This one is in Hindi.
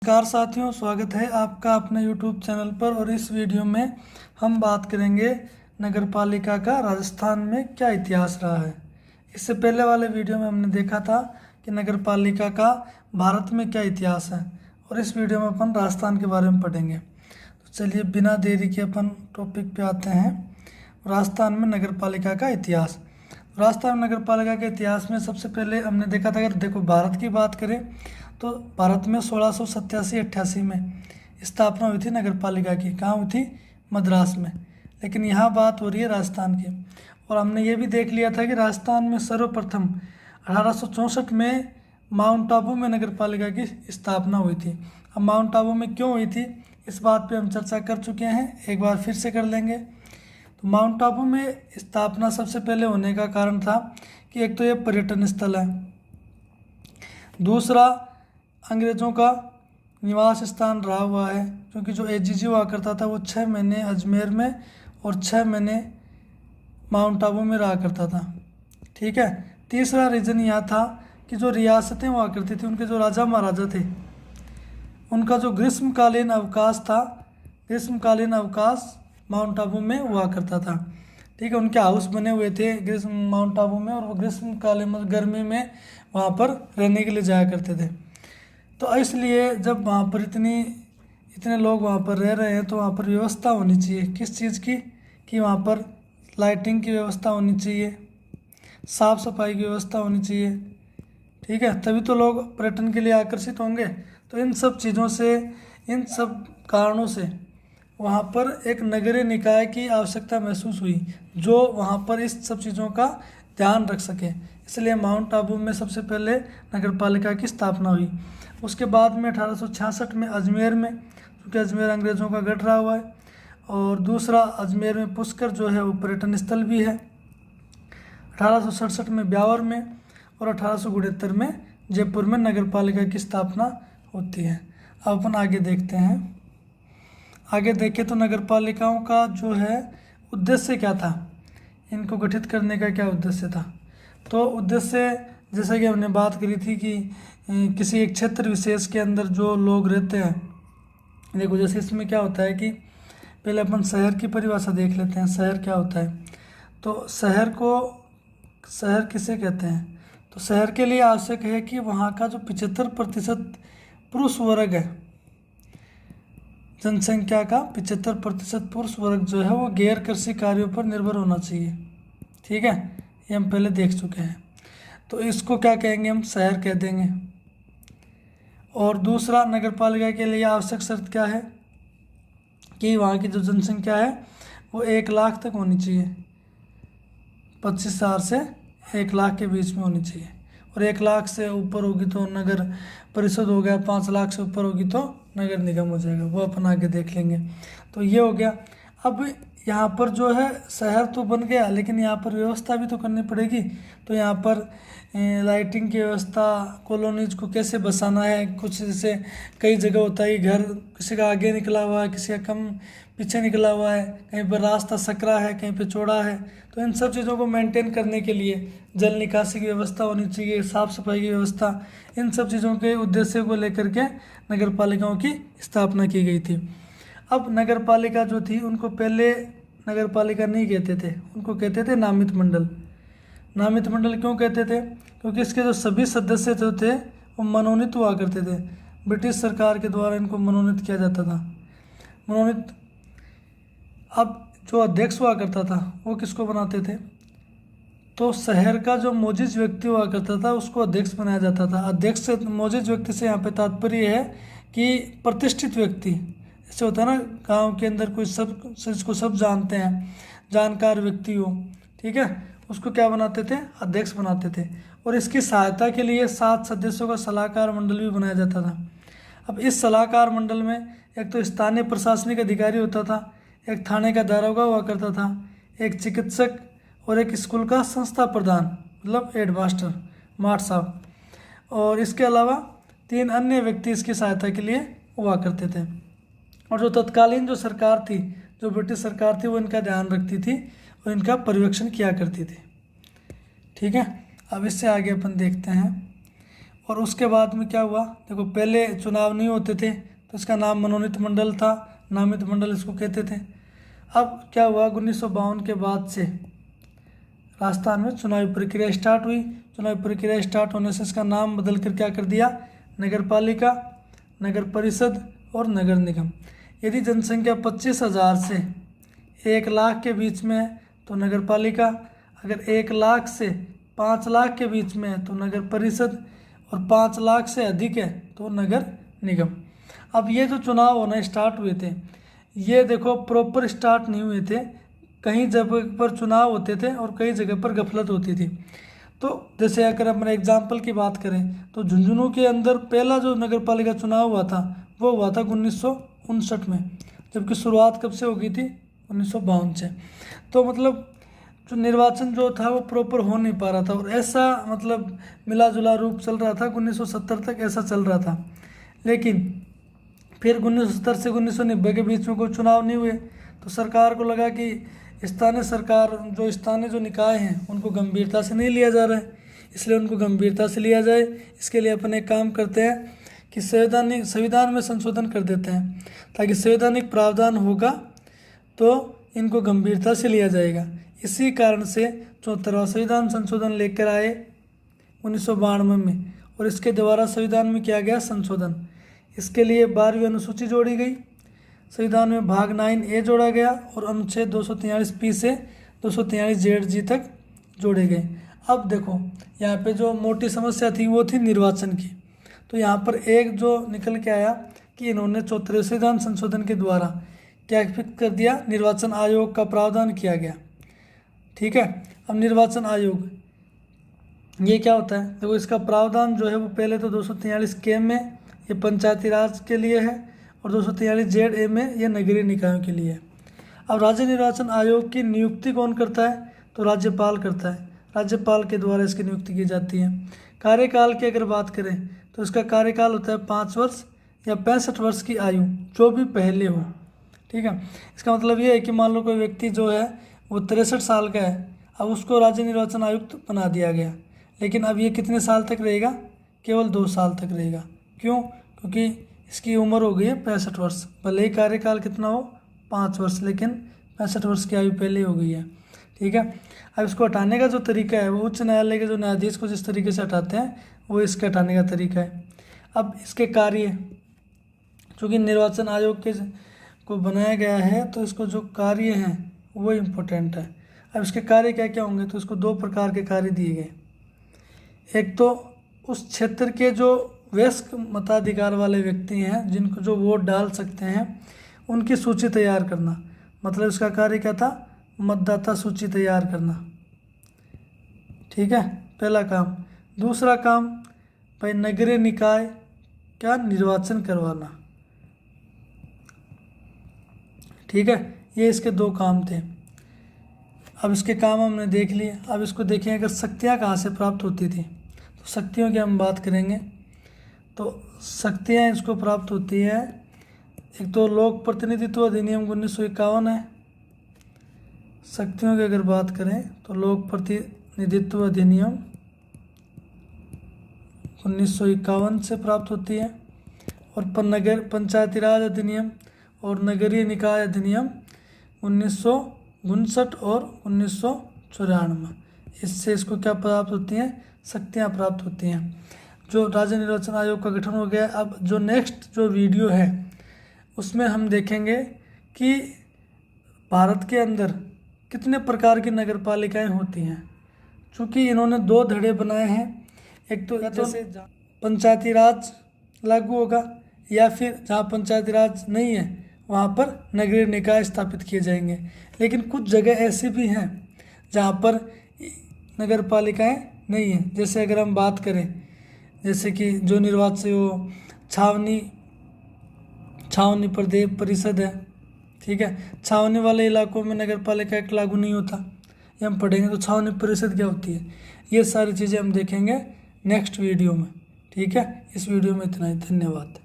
नमस्कार साथियों, स्वागत है आपका अपने YouTube चैनल पर। और इस वीडियो में हम बात करेंगे नगर पालिका का राजस्थान में क्या इतिहास रहा है। इससे पहले वाले वीडियो में हमने देखा था कि नगर पालिका का भारत में क्या इतिहास है, और इस वीडियो में अपन राजस्थान के बारे में पढ़ेंगे। तो चलिए बिना देरी के अपन टॉपिक पे आते हैं। राजस्थान में नगर पालिका का इतिहास। राजस्थान नगर पालिका के इतिहास में सबसे पहले हमने देखा था, अगर देखो भारत की बात करें तो भारत में 1687-88 में स्थापना हुई थी नगर पालिका की। कहाँ हुई थी? मद्रास में। लेकिन यहाँ बात हो रही है राजस्थान की। और हमने ये भी देख लिया था कि राजस्थान में सर्वप्रथम 1864 में माउंट आबू में नगर पालिका की स्थापना हुई थी। अब माउंट आबू में क्यों हुई थी, इस बात पे हम चर्चा कर चुके हैं, एक बार फिर से कर लेंगे। तो माउंट आबू में स्थापना सबसे पहले होने का कारण था कि एक तो ये पर्यटन स्थल है, दूसरा अंग्रेज़ों का निवास स्थान रहा हुआ है, क्योंकि जो एजीजी हुआ करता था वो 6 महीने अजमेर में और 6 महीने माउंट आबू में रहा करता था। ठीक है। तीसरा रीज़न यह था कि जो रियासतें हुआ करती थी, उनके जो राजा महाराजा थे, उनका जो ग्रीष्मकालीन अवकाश था, ग्रीष्मकालीन अवकाश माउंट आबू में हुआ करता था। ठीक है। उनके हाउस बने हुए थे ग्रीष्म माउंट आबू में, और वो ग्रीष्मकालीन गर्मी में वहाँ पर रहने के लिए जाया करते थे। तो इसलिए जब वहाँ पर इतने लोग वहाँ पर रह रहे हैं तो वहाँ पर व्यवस्था होनी चाहिए। किस चीज़ की? कि वहाँ पर लाइटिंग की व्यवस्था होनी चाहिए, साफ़ सफाई की व्यवस्था होनी चाहिए। ठीक है। तभी तो लोग पर्यटन के लिए आकर्षित होंगे। तो इन सब चीज़ों से, इन सब कारणों से वहाँ पर एक नगरीय निकाय की आवश्यकता महसूस हुई, जो वहाँ पर इस सब चीज़ों का ध्यान रख सके। इसलिए माउंट आबू में सबसे पहले नगर पालिका की स्थापना हुई। उसके बाद में 1866 में अजमेर में, क्योंकि अजमेर अंग्रेज़ों का गढ़ रहा हुआ है, और दूसरा अजमेर में पुष्कर जो है वो पर्यटन स्थल भी है। 1867 में ब्यावर में, और 1869 में जयपुर में नगर पालिका की स्थापना होती है। अब अपन आगे देखते हैं। आगे देखें तो नगर पालिकाओं का जो है उद्देश्य क्या था, इनको गठित करने का क्या उद्देश्य था। तो उद्देश्य, जैसा कि हमने बात करी थी कि किसी एक क्षेत्र विशेष के अंदर जो लोग रहते हैं। देखो जैसे इसमें क्या होता है कि पहले अपन शहर की परिभाषा देख लेते हैं। शहर क्या होता है? तो शहर किसे कहते हैं? तो शहर के लिए आवश्यक है कि वहाँ का जो 75% पुरुष वर्ग है, जनसंख्या का 75% पुरुष वर्ग जो है वो गैर कृषि कार्यों पर निर्भर होना चाहिए। ठीक है। ये हम पहले देख चुके हैं। तो इसको क्या कहेंगे? हम शहर कह देंगे। और दूसरा, नगर पालिका के लिए आवश्यक शर्त क्या है कि वहाँ की जो जनसंख्या है वो 1 लाख तक होनी चाहिए। 25,000 से 1 लाख के बीच में होनी चाहिए। और 1 लाख से ऊपर होगी तो नगर परिषद हो गया, 5 लाख से ऊपर होगी तो नगर निगम हो जाएगा। वो अपन आगे देख लेंगे। तो ये हो गया। अब यहाँ पर जो है शहर तो बन गया, लेकिन यहाँ पर व्यवस्था भी तो करनी पड़ेगी। तो यहाँ पर लाइटिंग की व्यवस्था, कॉलोनीज को कैसे बसाना है, कुछ जैसे कई जगह होता है घर किसी का आगे निकला हुआ है, किसी का कम पीछे निकला हुआ है, कहीं पर रास्ता सकरा है, कहीं पर चौड़ा है। तो इन सब चीज़ों को मेंटेन करने के लिए जल निकासी की व्यवस्था होनी चाहिए, साफ़ सफाई की व्यवस्था। इन सब चीज़ों के उद्देश्य को लेकर के नगर पालिकाओं की स्थापना की गई थी। अब नगर पालिका जो थी, उनको पहले नगर पालिका नहीं कहते थे, उनको कहते थे नामित मंडल। नामित मंडल क्यों कहते थे? क्योंकि इसके जो सभी सदस्य जो थे वो मनोनीत हुआ करते थे। ब्रिटिश सरकार के द्वारा इनको मनोनीत किया जाता था। मनोनीत। अब जो अध्यक्ष हुआ करता था वो किसको बनाते थे? तो शहर का जो मोजिज व्यक्ति हुआ करता था उसको अध्यक्ष बनाया जाता था। अध्यक्ष से, मोजिज व्यक्ति से यहाँ पे तात्पर्य है कि प्रतिष्ठित व्यक्ति। ऐसे होता है ना, गांव के अंदर कोई जिसको सब जानते हैं, जानकार व्यक्ति हो, ठीक है, उसको क्या बनाते थे? अध्यक्ष बनाते थे। और इसकी सहायता के लिए 7 सदस्यों का सलाहकार मंडल भी बनाया जाता था। अब इस सलाहकार मंडल में एक तो स्थानीय प्रशासनिक अधिकारी होता था, एक थाने का दारोगा हुआ करता था, एक चिकित्सक, और एक स्कूल का संस्था प्रधान, मतलब हेडमास्टर, मास्टर साहब। और इसके अलावा 3 अन्य व्यक्ति इसकी सहायता के लिए हुआ करते थे। और जो तत्कालीन जो सरकार थी, जो ब्रिटिश सरकार थी, वो इनका ध्यान रखती थी और इनका पर्यवेक्षण किया करती थी। ठीक है। अब इससे आगे अपन देखते हैं। और उसके बाद में क्या हुआ, देखो पहले चुनाव नहीं होते थे तो इसका नाम मनोनीत मंडल था, नामित मंडल इसको कहते थे। अब क्या हुआ, 1952 के बाद से राजस्थान में चुनावी प्रक्रिया स्टार्ट हुई। चुनावी प्रक्रिया स्टार्ट होने से इसका नाम बदल कर क्या कर दिया, नगर पालिका, नगर परिषद और नगर निगम। यदि जनसंख्या 25,000 से 1 लाख के बीच में है तो नगर पालिका, अगर 1 लाख से 5 लाख के बीच में है तो नगर परिषद, और 5 लाख से अधिक है तो नगर निगम। अब ये जो चुनाव होना स्टार्ट हुए थे, ये देखो प्रॉपर स्टार्ट नहीं हुए थे, कहीं जगह पर चुनाव होते थे और कई जगह पर गफलत होती थी। तो जैसे अगर हम एग्जाम्पल की बात करें तो झुंझुनू के अंदर पहला जो नगर पालिका चुनाव हुआ था वो हुआ था 1959 में, जबकि शुरुआत कब से हो गई थी, 1952 से। तो मतलब जो निर्वाचन जो था वो प्रॉपर हो नहीं पा रहा था, और ऐसा मतलब मिला जुला रूप चल रहा था 1970 तक, ऐसा चल रहा था। लेकिन फिर 1970 से 1990 के बीच में कोई चुनाव नहीं हुए, तो सरकार को लगा कि स्थानीय जो निकाय हैं उनको गंभीरता से नहीं लिया जा रहा है, इसलिए उनको गंभीरता से लिया जाए। इसके लिए अपन एक काम करते हैं कि संविधान में संशोधन कर देते हैं, ताकि संवैधानिक प्रावधान होगा तो इनको गंभीरता से लिया जाएगा। इसी कारण से 74वां संविधान संशोधन लेकर आए 1992 में, और इसके द्वारा संविधान में किया गया संशोधन। इसके लिए 12वीं अनुसूची जोड़ी गई, संविधान में भाग 9A जोड़ा गया और अनुच्छेद 243P से 243ZG तक जोड़े गए। अब देखो यहाँ पे जो मोटी समस्या थी वो थी निर्वाचन की, तो यहाँ पर एक जो निकल के आया कि इन्होंने 74वें संविधान संशोधन के द्वारा क्या फिक्स कर दिया, निर्वाचन आयोग का प्रावधान किया गया। ठीक है, अब निर्वाचन आयोग ये क्या होता है, देखो इसका प्रावधान जो है वो पहले तो 243K में ये पंचायती राज के लिए है और 243ZA में ये नगरीय निकायों के लिए है। अब राज्य निर्वाचन आयोग की नियुक्ति कौन करता है, तो राज्यपाल करता है, राज्यपाल के द्वारा इसकी नियुक्ति की जाती है। कार्यकाल की अगर बात करें तो इसका कार्यकाल होता है 5 वर्ष या 65 वर्ष की आयु, जो भी पहले हो। ठीक है, इसका मतलब ये है कि मान लो कोई व्यक्ति जो है वो 63 साल का है, अब उसको राज्य निर्वाचन आयुक्त बना दिया गया, लेकिन अब ये कितने साल तक रहेगा, केवल 2 साल तक रहेगा। क्यों, क्योंकि इसकी उम्र हो गई है 65 वर्ष, भले ही कार्यकाल कितना हो 5 वर्ष, लेकिन 65 वर्ष की आयु पहले हो गई है। ठीक है, अब इसको हटाने का जो तरीका है वो उच्च न्यायालय के जो न्यायाधीश को जिस तरीके से हटाते हैं वो इसके हटाने का तरीका है। अब इसके कार्य, चूँकि निर्वाचन आयोग के को बनाया गया है तो इसको जो कार्य हैं वो इम्पोर्टेंट है। अब इसके कार्य क्या क्या होंगे, तो इसको 2 प्रकार के कार्य दिए गए। एक तो उस क्षेत्र के जो वयस्क मताधिकार वाले व्यक्ति हैं जिनको जो वोट डाल सकते हैं उनकी सूची तैयार करना, मतलब इसका कार्य क्या था, मतदाता सूची तैयार करना। ठीक है, पहला काम। दूसरा काम भाई नगरीय निकाय का निर्वाचन करवाना। ठीक है, ये इसके 2 काम थे। अब इसके काम हमने देख लिए, अब इसको देखें अगर शक्तियाँ कहाँ से प्राप्त होती थी, तो शक्तियों की हम बात करेंगे। तो शक्तियाँ इसको प्राप्त होती है, एक तो लोक प्रतिनिधित्व अधिनियम 1951 है। शक्तियों की अगर बात करें तो लोक प्रतिनिधित्व अधिनियम 1951 से प्राप्त होती है, और नगर पंचायती राज अधिनियम और नगरीय निकाय अधिनियम 1959 और 1994, इससे इसको क्या प्राप्त होती हैं, शक्तियाँ प्राप्त होती हैं। जो राज्य निर्वाचन आयोग का गठन हो गया। अब जो नेक्स्ट जो वीडियो है उसमें हम देखेंगे कि भारत के अंदर कितने प्रकार की नगर पालिकाएँ होती हैं। चूँकि इन्होंने 2 धड़े बनाए हैं, एक तो जैसे पंचायती राज लागू होगा, या फिर जहाँ पंचायती राज नहीं है वहाँ पर नगरीय निकाय स्थापित किए जाएंगे। लेकिन कुछ जगह ऐसी भी हैं जहाँ पर नगर पालिकाएँ नहीं हैं। जैसे अगर हम बात करें, जैसे कि जो निर्वाचन छावनी परिषद है। ठीक है, छावनी वाले इलाकों में नगर पालिका एक्ट लागू नहीं होता, ये हम पढ़ेंगे। तो छावनी परिषद क्या होती है, ये सारी चीज़ें हम देखेंगे नेक्स्ट वीडियो में। ठीक है, इस वीडियो में इतना ही, धन्यवाद।